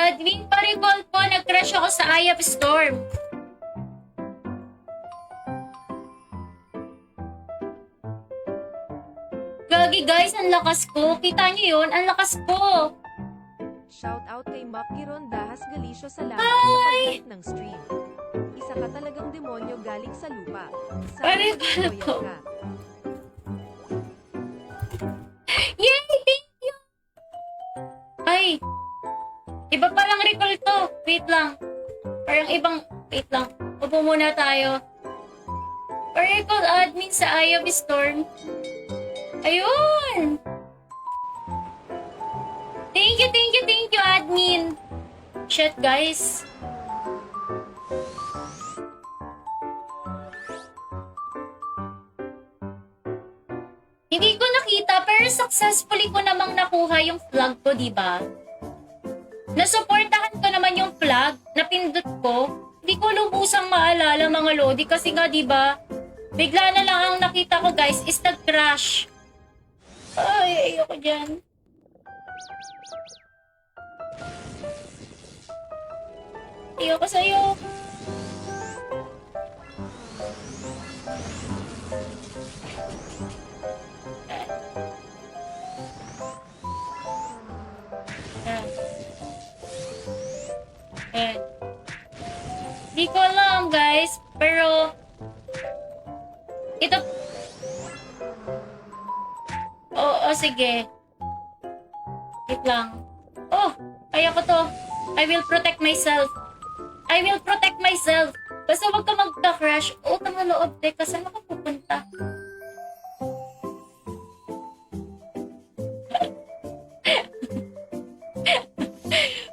admin, pa-recall po, nag-crush ako sa Eye of Storm. Gagi guys, ang lakas ko. Kita niyo yun? Ang lakas ko. Shout out kay Makiron Dahas Galicio sa lahat Hi! sa pag ng stream. Isa ka talagang demonyo galing sa lupa. Pare, Sana pala po. ka. Yay! Thank you! Ay! Iba palang recall to. Wait lang. Parang ibang... Wait lang. Upo muna tayo. Pa-recall admin sa Eye of Storm. Ayun! Thank you, admin! Shit, guys. Hindi ko nakita, pero successfully ko namang nakuha yung flag ko, diba? Nasuportahan ko naman yung flag, napindot ko. Hindi ko lubusang maalala mga lodi kasi nga, diba? Bigla na lang ang nakita ko, guys, is nag-crash. Ay, ayoko dyan. Ayoko sa'yo. Di ko alam, guys. Pero, ito... Oo, sige. Wait lang. Oh, kaya ko to. I will protect myself. I will protect myself. Basta wag ka magka-crash. Utang na loob, teka. Saan ako pupunta?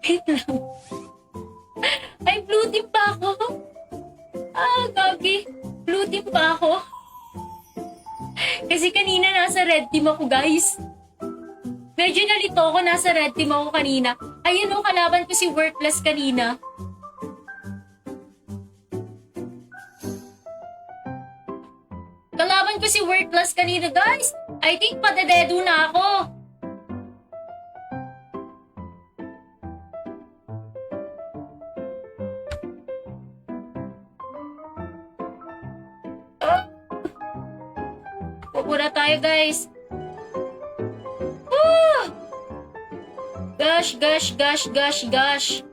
Wait lang. Ay, blue team pa ako. Ah, gagi. Blue team pa ako. Kasi kanina nasa red team ako, guys. Medyo nalito ako, nasa red team ako kanina. Ayun o, kalaban ko si Worthless kanina. Kalaban ko si Worthless kanina, guys. I think padadedo na ako. Pupura tayo, guys. Gosh.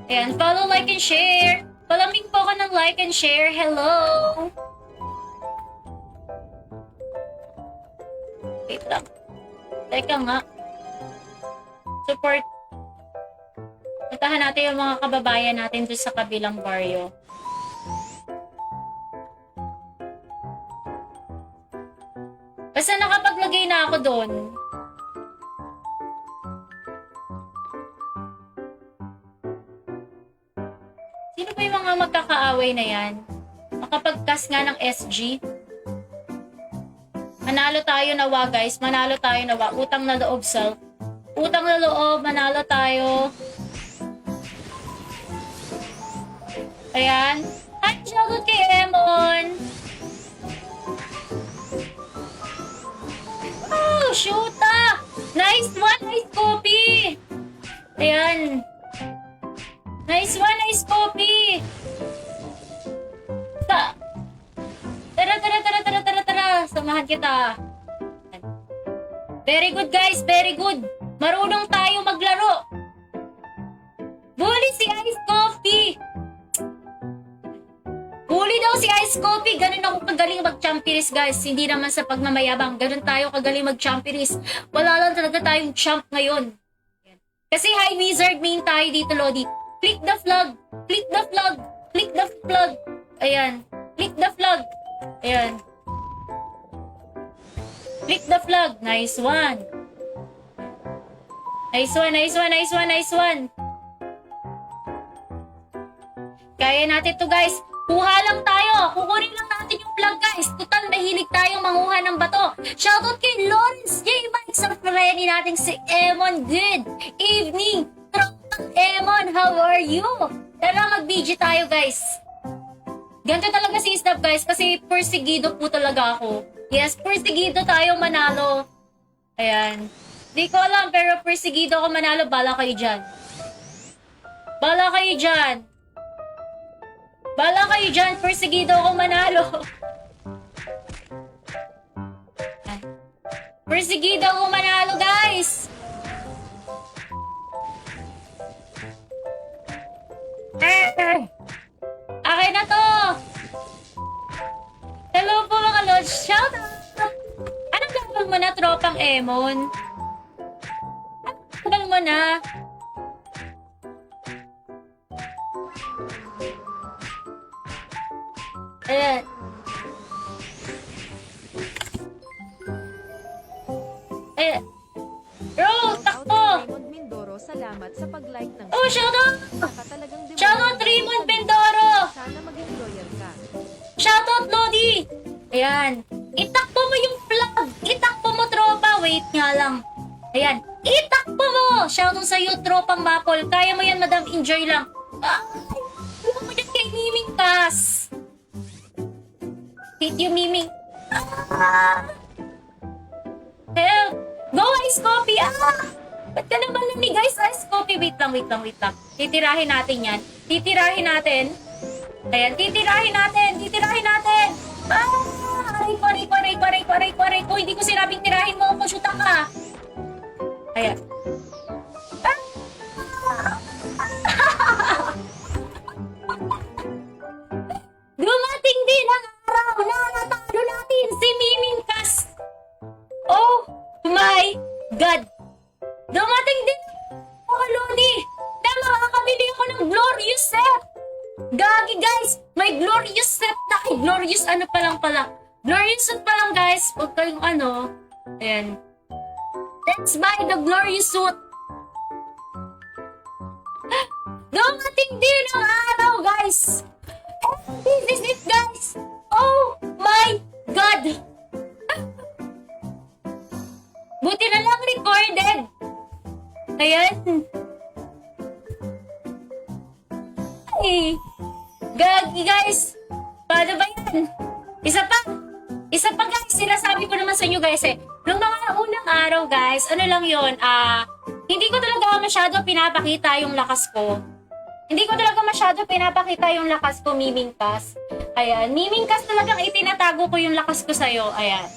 Ayan, follow, like, and share. Palamig po ka ng like and share. Hello. Wait lang. Teka nga. Support. Puntahan natin yung mga kababayan natin doon sa kabilang baryo. Basta nakapaglagay na ako doon. Sino ba yung mga magkakaaway na yan? Makapag-cast nga ng SG. Manalo tayo nawa, guys. Manalo tayo nawa. Utang na loob, self. Utang na loob. Manalo tayo. Ayan. Hi, shoutout kay Emon. Oh, shoota! Nice one, nice copy! Ayan. Nice one, nice copy! Tara. Samahan kita. Very good, guys. Very good. Marunong tayo maglaro. Bully si Ice Coffee. Bully daw si Ice Coffee. Ganun ako kagaling mag-champiris, guys. Hindi naman sa pagmamayabang. Ganun tayo kagaling mag-champiris. Wala lang talaga tayong champ ngayon. Kasi high wizard main tayo dito, Lodi. Click the flag. Click the flag. Click the flag. Ayan. Click the flag. Ayan. Click the flag. Nice one. Nice one. Kaya natin to, guys. Kuha lang tayo. Kukunin lang natin yung flag, guys. Total, mahilig tayong manguha ng bato. Shoutout kay Lawrence J. Mike sa friend natin si Emon. Good evening. Emon, how are you? Tara, mag-BG tayo, guys. Ganito talaga si Isdab, guys, kasi persigido po talaga ako. Yes, persigido tayo manalo. Ayan. Di ko alam, pero persigido ako manalo. Bala kayo dyan. Bala kayo dyan. Bala kayo dyan. Persegido ako manalo. Persegido ako manalo, guys. Akin na to. Hello po mga lods. Shout out. Anong gagawin mo na, tropang Emon? Anong gagawin mo na? Ayan. Ayan. Bro, Shoutout takbo! kay Raymond Mindoro, salamat sa pag-like ng Oh, shout out! Isa ka talagang demonyo. Shout out Raymond Bendoro! Sana maging loyal ka. Shout out Lodi! Ayan. Itakbo mo yung plug! Itakbo mo, tropa! Wait nga lang. Ayan. Itakbo mo! Shout out sa'yo, tropang Mapol. Kaya mo yan, madam. Enjoy lang. Ay! Huwag mo dyan kay Miming Kas. Hate you, Miming. Help! Go, Ice Coffee! Ba't ka naman lumig, guys? Ice Coffee. Wait lang. Titirahin natin yan. Titirahin natin. Ayan, titirahin natin. Aray ko. Hindi ko sinabing tirahin mo ako. Shoot ka. Ayan. Dumating din ang araw na natalo natin si Miming Kas. Oh my God! Dumating din ang Lodi na makakabili ako ng glorious set. Gagi guys, may glorious set na. Ay, glorious ano pa lang pala. Glorious suit pa lang guys. Huwag kayong ano. Ayan. Let's buy the glorious suit. Dumating din ang araw guys. This is it guys. Oh my God. Buti na lang recorded. Ayan. Ay. Gagi guys. Paano ba yan? Isa pa guys. Sinasabi ko naman sa inyo guys eh. Nung mga unang araw guys, ano lang yun, hindi ko talaga masyado pinapakita yung lakas ko. Miming Kas. Ayan. Miming Kas talagang itinatago ko yung lakas ko sa'yo. Ayan.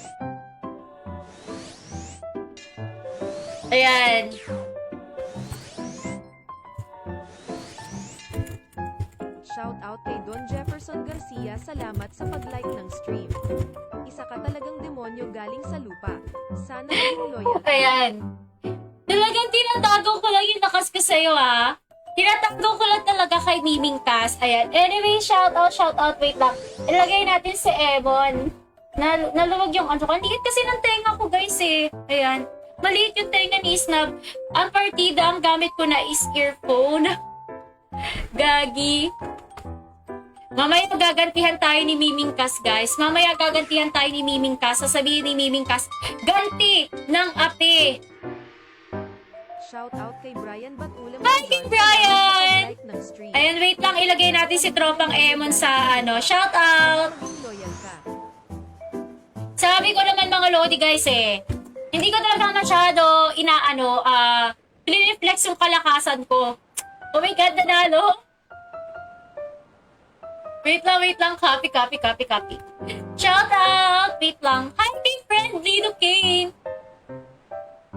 Ayan. Shout out kay Don Jefferson Garcia, salamat sa pag-like ng stream. Isa ka talagang demonyo galing sa lupa. Sana maging loyal ka. Ayan. Talagang tinatago ko lang yung lakas ko sa'yo, ha? Tinatago ko lang talaga kay Miming Kas. Ayan. Anyway, shout out. Wait lang. Ilagay natin si Emon. Naluwag yung ano ko. Ang liit kasi ng tenga ko, guys, eh. Ayan. Maliit yung tenga ni Snap. Ang partida, ang gamit ko na is earphone. Gagi. Mamaya gagantihan tayo ni Miming Kas, guys. Sasabihin ni Miming Kas, ganti ng ape. Shout out kay Brian Batulam. Hi, kay Brian! Like ng stream. Ayan, wait lang. Ilagay natin si Tropang Emon sa ano. Shout out! Maging loyal ka. Sabi ko naman mga Lodi, guys, eh. Hindi ko talaga masyado pinireflex yung kalakasan ko. Oh my God, nanalo. Wait lang. Copy. Shout out! Wait lang. Hi, my friend, Lido Kane.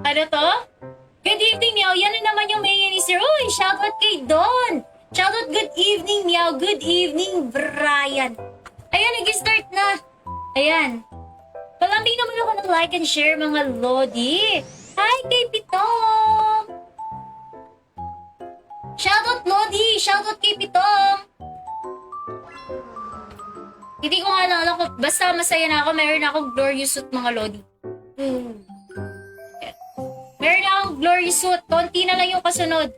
Ano to? Good evening, Meow. Yan na naman yung mayonnaise here. Uy, shout out kay Don. Shout out, good evening, Meow. Good evening, Brian. Ayan, nag-start na. Ayan. Palambing naman ako ng like and share, mga Lodi. Hi, kay Pitong. Shout out, Lodi. Shout out kay Pitong. Hindi ko nga alam ko. Basta masaya na ako. Meron na akong glorious suit, mga Lodi. Meron na akong glorious suit. Konti na lang yung kasunod.